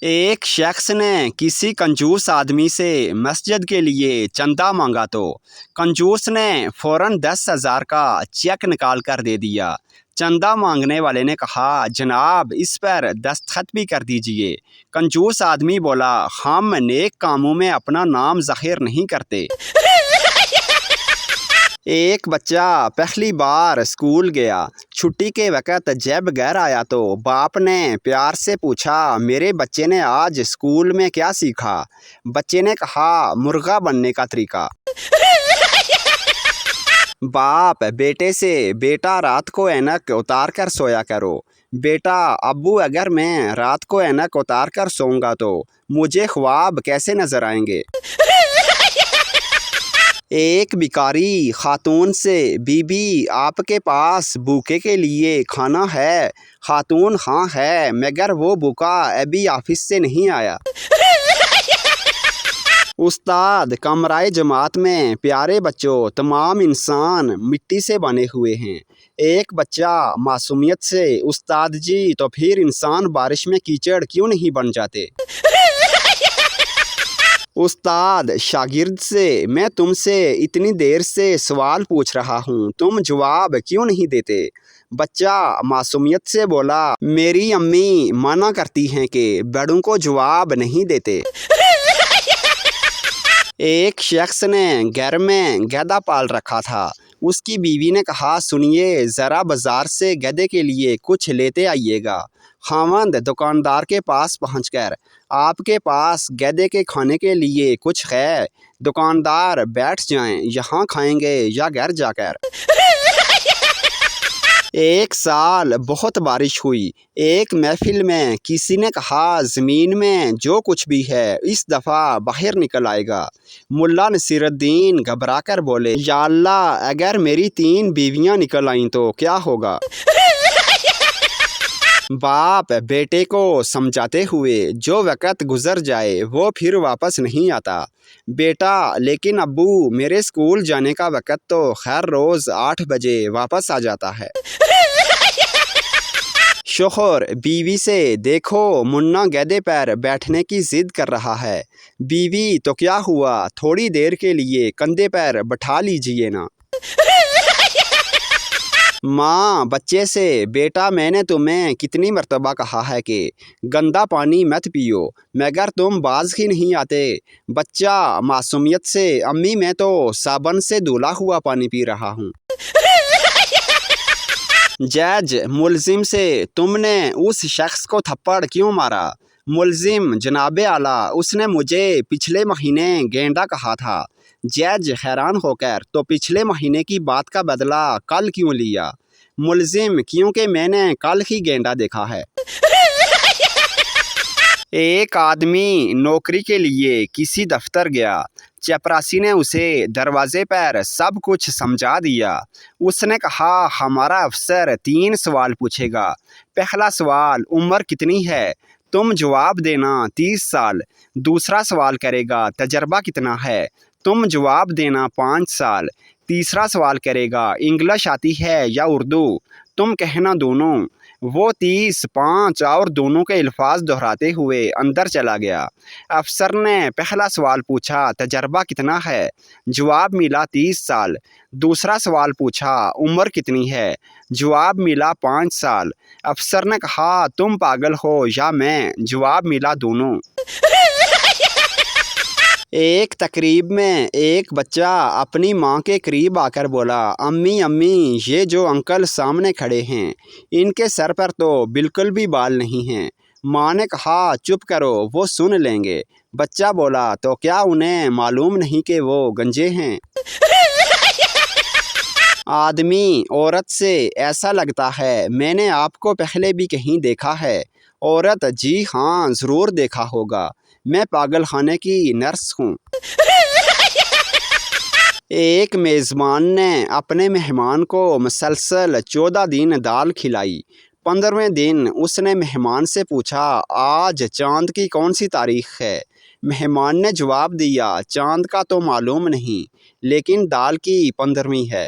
ایک شخص نے کسی کنجوس آدمی سے مسجد کے لیے چندہ مانگا تو کنجوس نے فوراً 10,000 کا چیک نکال کر دے دیا۔ چندہ مانگنے والے نے کہا، جناب اس پر دستخط بھی کر دیجئے۔ کنجوس آدمی بولا، ہم نیک کاموں میں اپنا نام ظاہر نہیں کرتے۔ ایک بچہ پہلی بار اسکول گیا۔ چھٹی کے وقت جب گھر آیا تو باپ نے پیار سے پوچھا، میرے بچے نے آج اسکول میں کیا سیکھا؟ بچے نے کہا، مرغا بننے کا طریقہ۔ باپ بیٹے سے، بیٹا رات کو اینک اتار کر سویا کرو۔ بیٹا، ابو اگر میں رات کو اینک اتار کر سوؤں گا تو مجھے خواب کیسے نظر آئیں گے؟ ایک بیکاری خاتون سے، بی بی آپ کے پاس بھوکے کے لیے کھانا ہے؟ خاتون، ہاں ہے، مگر وہ بھوکا ابھی آفس سے نہیں آیا۔ استاد، کمرۂ جماعت میں پیارے بچوں، تمام انسان مٹی سے بنے ہوئے ہیں۔ ایک بچہ معصومیت سے، استاد جی تو پھر انسان بارش میں کیچڑ کیوں نہیں بن جاتے؟ استاد شاگرد سے، میں تم سے اتنی دیر سے سوال پوچھ رہا ہوں، تم جواب کیوں نہیں دیتے؟ بچہ معصومیت سے بولا، میری امی منع کرتی ہیں کہ بڑوں کو جواب نہیں دیتے۔ ایک شخص نے گھر میں گدھا پال رکھا تھا۔ اس کی بیوی نے کہا، سنیے، ذرا بازار سے گدھے کے لیے کچھ لیتے آئیے گا۔ خاوند دکاندار کے پاس پہنچ کر، آپ کے پاس گدھے کے کھانے کے لیے کچھ ہے؟ دکاندار، بیٹھ جائیں، یہاں کھائیں گے یا گھر جا کر؟ ایک سال بہت بارش ہوئی۔ ایک محفل میں کسی نے کہا، زمین میں جو کچھ بھی ہے اس دفعہ باہر نکل آئے گا۔ ملا نصیر الدین گھبرا کر بولے، یا اللہ، اگر میری 3 بیویاں نکل آئیں تو کیا ہوگا؟ باپ بیٹے کو سمجھاتے ہوئے، جو وقت گزر جائے وہ پھر واپس نہیں آتا۔ بیٹا، لیکن ابو، میرے اسکول جانے کا وقت تو ہر روز 8 بجے واپس آ جاتا ہے۔ شوہر بیوی سے، دیکھو منا گدھے پر بیٹھنے کی ضد کر رہا ہے۔ بیوی، تو کیا ہوا، تھوڑی دیر کے لیے کندھے پر بٹھا لیجئے نا۔ ماں بچے سے، بیٹا میں نے تمہیں کتنی مرتبہ کہا ہے کہ گندا پانی مت پیو، مگر تم باز ہی نہیں آتے۔ بچہ معصومیت سے، امی میں تو صابن سے دھلا ہوا پانی پی رہا ہوں۔ جج ملزم سے، تم نے اس شخص کو تھپڑ کیوں مارا؟ ملزم، جناب اعلیٰ، اس نے مجھے پچھلے مہینے گینڈا کہا تھا۔ جج حیران ہو کر، تو پچھلے مہینے کی بات کا بدلہ کل کیوں لیا؟ ملزم، کیونکہ میں نے کل ہی گینڈا دیکھا ہے۔ ایک آدمی نوکری کے لیے کسی دفتر گیا۔ چپراسی نے اسے دروازے پر سب کچھ سمجھا دیا۔ اس نے کہا، ہمارا افسر 3 سوال پوچھے گا۔ پہلا سوال، عمر کتنی ہے؟ تم جواب دینا، 30 سال۔ دوسرا سوال کرے گا، تجربہ کتنا ہے؟ تم جواب دینا، 5 سال۔ تیسرا سوال کرے گا، انگلش آتی ہے یا اردو؟ تم کہنا، دونوں۔ وہ 30، 5 اور دونوں کے الفاظ دہراتے ہوئے اندر چلا گیا۔ افسر نے پہلا سوال پوچھا، تجربہ کتنا ہے؟ جواب ملا، 30 سال۔ دوسرا سوال پوچھا، عمر کتنی ہے؟ جواب ملا، 5 سال۔ افسر نے کہا، تم پاگل ہو یا میں؟ جواب ملا، دونوں۔ ایک تقریب میں ایک بچہ اپنی ماں کے قریب آ کر بولا، امی امی، یہ جو انکل سامنے کھڑے ہیں ان کے سر پر تو بالکل بھی بال نہیں ہیں۔ ماں نے کہا، چپ کرو، وہ سن لیں گے۔ بچہ بولا، تو کیا انہیں معلوم نہیں کہ وہ گنجے ہیں؟ آدمی عورت سے، ایسا لگتا ہے میں نے آپ کو پہلے بھی کہیں دیکھا ہے۔ عورت، جی ہاں، ضرور دیکھا ہوگا، میں پاگل خانے کی نرس ہوں۔ ایک میزبان نے اپنے مہمان کو مسلسل 14 دن دال کھلائی۔ 15ویں دن اس نے مہمان سے پوچھا، آج چاند کی کون سی تاریخ ہے؟ مہمان نے جواب دیا، چاند کا تو معلوم نہیں، لیکن دال کی 15ویں ہے۔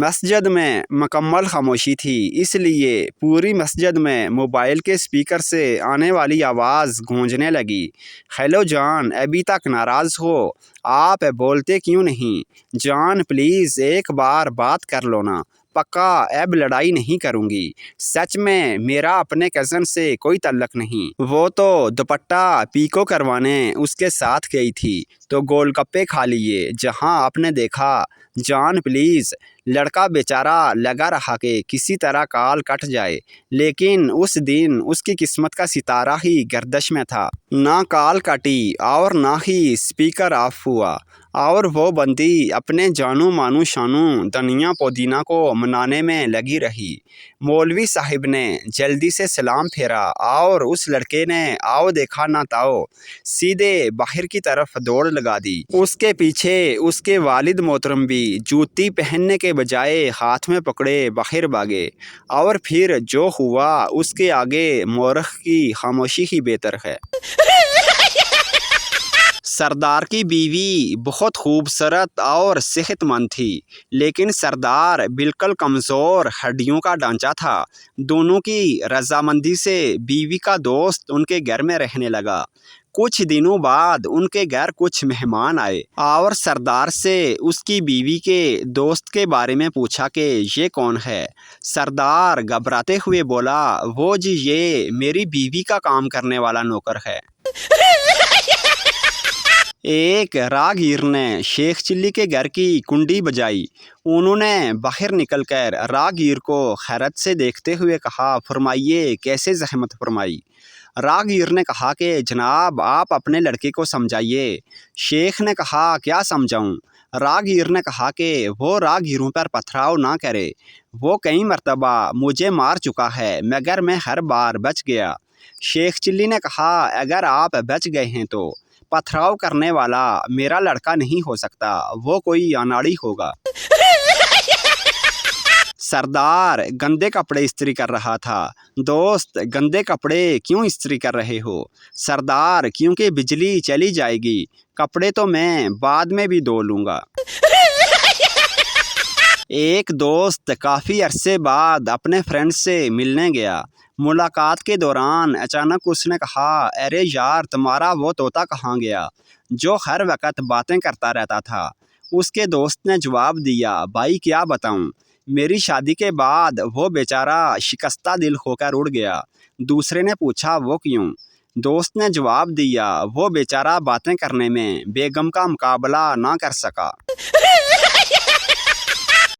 مسجد میں مکمل خاموشی تھی، اس لیے پوری مسجد میں موبائل کے اسپیکر سے آنے والی آواز گونجنے لگی۔ ہیلو جان، ابھی تک ناراض ہو؟ آپ بولتے کیوں نہیں؟ جان پلیز ایک بار بات کر لو نا، پکا اب لڑائی نہیں کروں گی۔ سچ میں میرا اپنے کزن سے کوئی تعلق نہیں، وہ تو دوپٹہ پیکو کروانے اس کے ساتھ گئی تھی تو گول گپے کھا لیے جہاں آپ نے دیکھا۔ جان پلیز۔ لڑکا بیچارہ لگا رہا کہ کسی طرح کال کٹ جائے، لیکن اس دن اس کی قسمت کا ستارہ ہی گردش میں تھا۔ نہ کال کٹی اور نہ ہی اسپیکر آف ہوا، اور وہ بندی اپنے جانو مانو شانو دنیا پودینہ کو منانے میں لگی رہی۔ مولوی صاحب نے جلدی سے سلام پھیرا اور اس لڑکے نے آؤ دیکھا نہ تاؤ سیدھے باہر کی طرف دوڑ لگا دی۔ اس کے پیچھے اس کے والد محترم بھی جوتی پہننے کے بجائے ہاتھ میں پکڑے باہر بھاگے، اور پھر جو ہوا اس کے آگے مورخ کی خاموشی ہی بہتر ہے۔ سردار کی بیوی بہت خوبصورت اور صحت مند تھی، لیکن سردار بالکل کمزور ہڈیوں کا ڈھانچہ تھا۔ دونوں کی رضامندی سے بیوی کا دوست ان کے گھر میں رہنے لگا۔ کچھ دنوں بعد ان کے گھر کچھ مہمان آئے اور سردار سے اس کی بیوی کے دوست کے بارے میں پوچھا کہ یہ کون ہے۔ سردار گھبراتے ہوئے بولا، وہ جی یہ میری بیوی کا کام کرنے والا نوکر ہے۔ ایک راگیر نے شیخ چلی کے گھر کی کنڈی بجائی۔ انہوں نے باہر نکل کر راگیر کو حیرت سے دیکھتے ہوئے کہا، فرمائیے کیسے زحمت فرمائی؟ راگیر نے کہا کہ جناب آپ اپنے لڑکے کو سمجھائیے۔ شیخ نے کہا کیا سمجھاؤں؟ راگیر نے کہا کہ وہ راگیروں پر پتھراؤ نہ کرے، وہ کئی مرتبہ مجھے مار چکا ہے مگر میں ہر بار بچ گیا۔ شیخ چلی نے کہا اگر آپ بچ گئے ہیں تو پتھراؤ کرنے والا میرا لڑکا نہیں ہو سکتا، وہ کوئی اناڑی ہوگا۔ سردار گندے کپڑے استری کر رہا تھا۔ دوست گندے کپڑے کیوں استری کر رہے ہو؟ سردار کیونکہ بجلی چلی جائے گی، کپڑے تو میں بعد میں بھی دھو لوں گا۔ ایک دوست کافی عرصے بعد اپنے فرینڈ سے ملنے گیا۔ ملاقات کے دوران اچانک اس نے کہا، ارے یار تمہارا وہ طوطا کہاں گیا جو ہر وقت باتیں کرتا رہتا تھا؟ اس کے دوست نے جواب دیا، بھائی کیا بتاؤں، میری شادی کے بعد وہ بیچارہ شکستہ دل ہو کر اڑ گیا۔ دوسرے نے پوچھا وہ کیوں؟ دوست نے جواب دیا، وہ بیچارہ باتیں کرنے میں بیگم کا مقابلہ نہ کر سکا۔